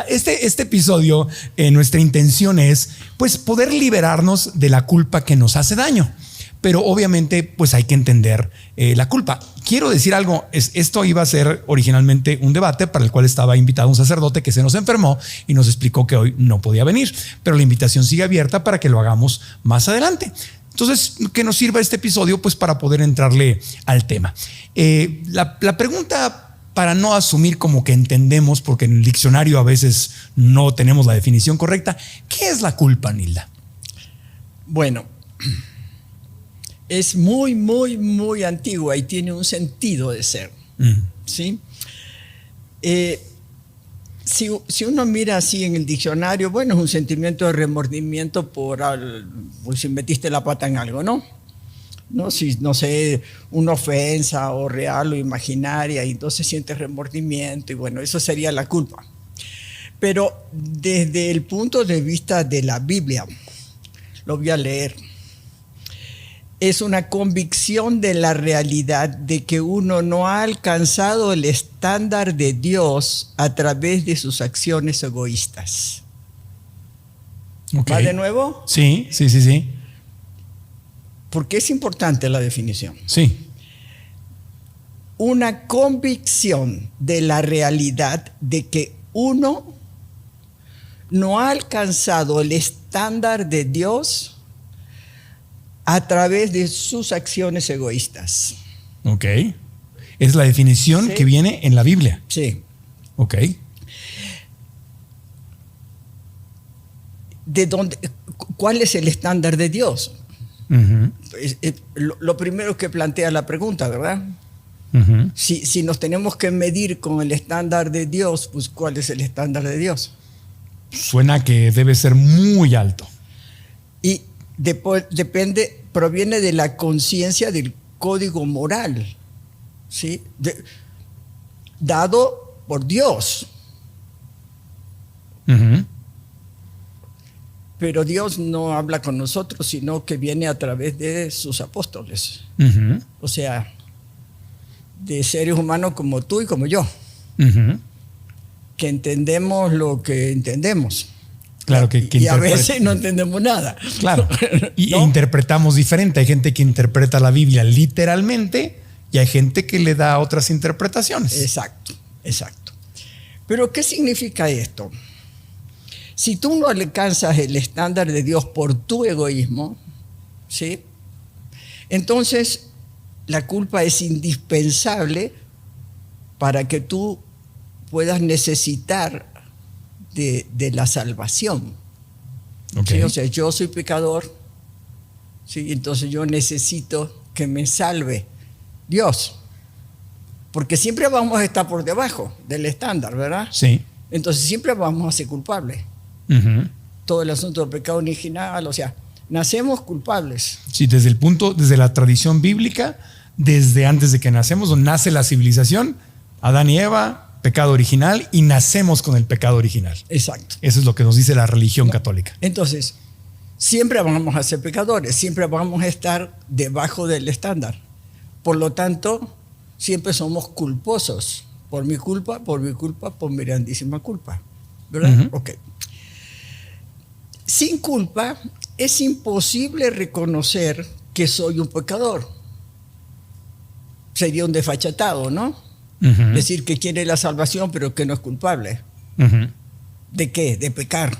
Este episodio, nuestra intención es pues poder liberarnos de la culpa que nos hace daño. Pero obviamente pues hay que entender la culpa. Quiero decir algo, esto iba a ser originalmente un debate para el cual estaba invitado un sacerdote que se nos enfermó y nos explicó que hoy no podía venir, pero la invitación sigue abierta para que lo hagamos más adelante. Entonces, que nos sirva este episodio pues para poder entrarle al tema. La pregunta, para no asumir como que entendemos, porque en el diccionario a veces no tenemos la definición correcta, ¿qué es la culpa, Nilda? Bueno, es muy, muy, muy antigua y tiene un sentido de ser. ¿Sí? Si uno mira así en el diccionario, bueno, es un sentimiento de remordimiento por si metiste la pata en algo, ¿no? Si, no sé, una ofensa o real o imaginaria, y entonces sientes remordimiento, y bueno, eso sería la culpa. Pero desde el punto de vista de la Biblia, lo voy a leer, es una convicción de la realidad de que uno no ha alcanzado el estándar de Dios a través de sus acciones egoístas. Okay. ¿Va de nuevo? Sí. Porque es importante la definición. Sí. Una convicción de la realidad de que uno no ha alcanzado el estándar de Dios a través de sus acciones egoístas. Ok. Es la definición que viene en la Biblia. Sí. Ok. ¿Cuál es el estándar de Dios? Uh-huh. Lo primero que plantea la pregunta, ¿verdad? Uh-huh. Si nos tenemos que medir con el estándar de Dios, pues ¿cuál es el estándar de Dios? Suena que debe ser muy alto. Y proviene de la conciencia del código moral, ¿sí? Dado por Dios. Uh-huh. Pero Dios no habla con nosotros, sino que viene a través de sus apóstoles. Uh-huh. O sea, de seres humanos como tú y como yo, uh-huh, que entendemos lo que entendemos. Claro, que y a veces no entendemos nada. Claro, y ¿no? interpretamos diferente. Hay gente que interpreta la Biblia literalmente y hay gente que le da otras interpretaciones. Exacto. Pero ¿qué significa esto? Si tú no alcanzas el estándar de Dios por tu egoísmo, ¿sí? Entonces la culpa es indispensable para que tú puedas necesitar de la salvación. Okay. ¿Sí? O sea, yo soy pecador, ¿sí? Entonces yo necesito que me salve Dios, porque siempre vamos a estar por debajo del estándar, ¿verdad? Sí. Entonces siempre vamos a ser culpables. Uh-huh. Todo el asunto del pecado original, o sea, nacemos culpables. Sí, desde la tradición bíblica, desde antes de que nacemos, donde nace la civilización, Adán y Eva, pecado original, y nacemos con el pecado original. Exacto. Eso es lo que nos dice la religión católica. Entonces, siempre vamos a ser pecadores, siempre vamos a estar debajo del estándar. Por lo tanto, siempre somos culposos. Por mi culpa, por mi grandísima culpa. ¿Verdad? Uh-huh. Ok. Sin culpa es imposible reconocer que soy un pecador. Sería un desfachatado, ¿no? Uh-huh. Decir que quiere la salvación pero que no es culpable. Uh-huh. ¿De qué? De pecar.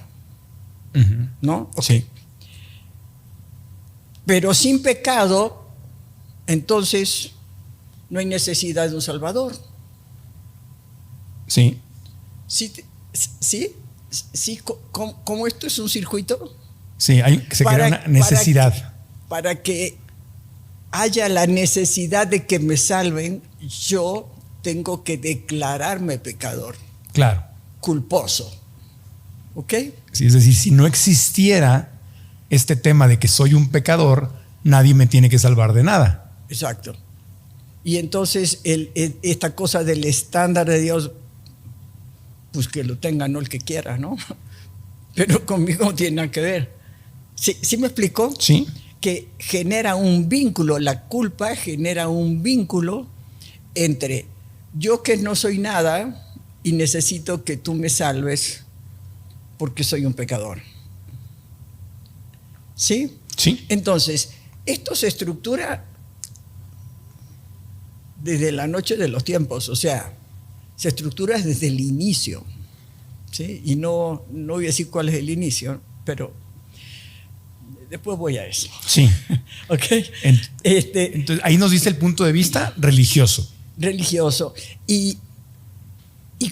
Uh-huh. ¿No? Okay. Sí. Pero sin pecado, entonces no hay necesidad de un salvador. Sí. Sí, como esto es un circuito. Sí, se crea una necesidad. Para que haya la necesidad de que me salven, yo tengo que declararme pecador. Claro. Culposo. ¿Ok? Sí, es decir, si no existiera este tema de que soy un pecador, nadie me tiene que salvar de nada. Exacto. Y entonces esta cosa del estándar de Dios, pues que lo tenga, no el que quiera, ¿no? Pero conmigo no tiene nada que ver. ¿Sí me explicó? Sí. Que genera un vínculo, la culpa genera un vínculo entre yo que no soy nada y necesito que tú me salves porque soy un pecador. ¿Sí? Sí. Entonces, esto se estructura desde la noche de los tiempos, o sea, se estructura desde el inicio. ¿Sí? Y no voy a decir cuál es el inicio, pero después voy a eso. Sí. ¿Ok? Entonces, ahí nos dice el punto de vista religioso. Religioso. Y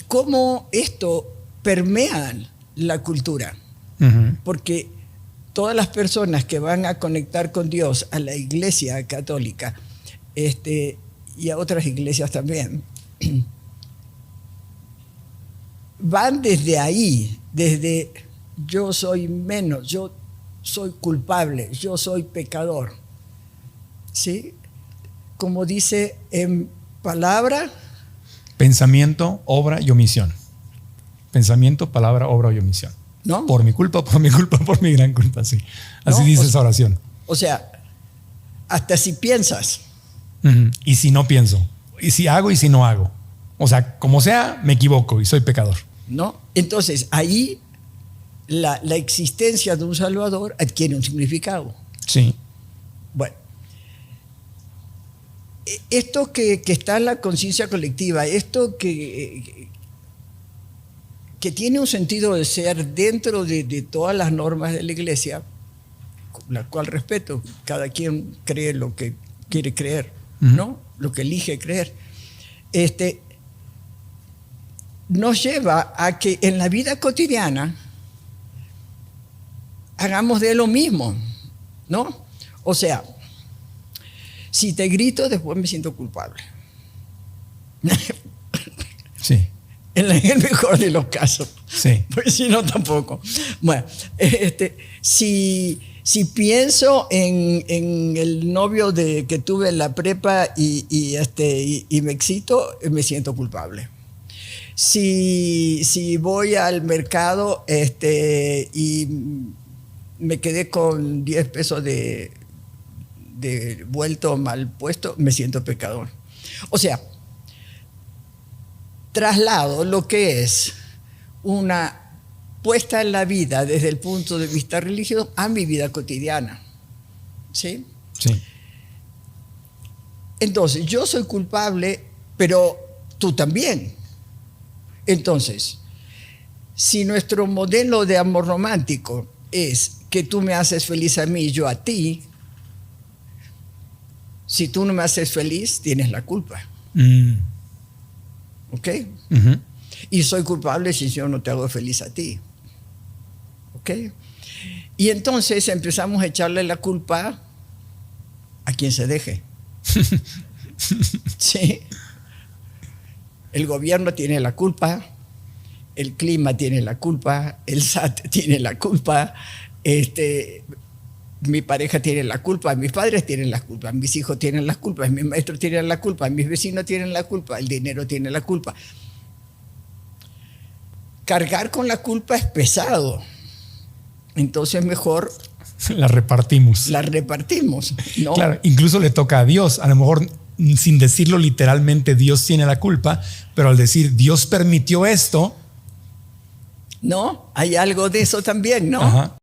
cómo esto permea la cultura. Uh-huh. Porque todas las personas que van a conectar con Dios a la iglesia católica y a otras iglesias también, van desde ahí, desde yo soy menos, yo soy culpable, yo soy pecador. ¿Sí? Como dice en palabra, pensamiento, obra y omisión. Pensamiento, palabra, obra y omisión. ¿no? Por mi culpa, por mi gran culpa, sí. Así No, dice esa oración. O sea, hasta si piensas. Uh-huh. Y si no pienso, y si hago y si no hago. O sea, como sea, me equivoco y soy pecador. ¿No? Entonces, ahí la existencia de un Salvador adquiere un significado. Sí. Bueno, esto que está en la conciencia colectiva, esto que tiene un sentido de ser dentro de todas las normas de la iglesia, la cual respeto, cada quien cree lo que quiere creer, ¿no? Lo que elige creer. Nos lleva a que en la vida cotidiana hagamos de lo mismo, ¿no? O sea, si te grito, después me siento culpable. Sí. En el mejor de los casos. Sí. Pues si no, tampoco. Bueno, si pienso en el novio que tuve en la prepa y me excito, me siento culpable. Si voy al mercado y me quedé con 10 pesos de vuelto mal puesto, me siento pecador. O sea, traslado lo que es una puesta en la vida desde el punto de vista religioso a mi vida cotidiana. ¿Sí? Sí. Entonces, yo soy culpable, pero tú también. Entonces, si nuestro modelo de amor romántico es que tú me haces feliz a mí y yo a ti, si tú no me haces feliz, tienes la culpa. ¿Ok? Uh-huh. Y soy culpable si yo no te hago feliz a ti. ¿Ok? Y entonces empezamos a echarle la culpa a quien se deje. Sí. El gobierno tiene la culpa, el clima tiene la culpa, el SAT tiene la culpa, mi pareja tiene la culpa, mis padres tienen la culpa, mis hijos tienen la culpa, mis maestros tienen la culpa, mis vecinos tienen la culpa, el dinero tiene la culpa. Cargar con la culpa es pesado. Entonces mejor la repartimos. La repartimos, ¿no? Claro, incluso le toca a Dios. A lo mejor sin decirlo literalmente, Dios tiene la culpa, pero al decir Dios permitió esto, ¿no? Hay algo de eso también, ¿no? Ajá.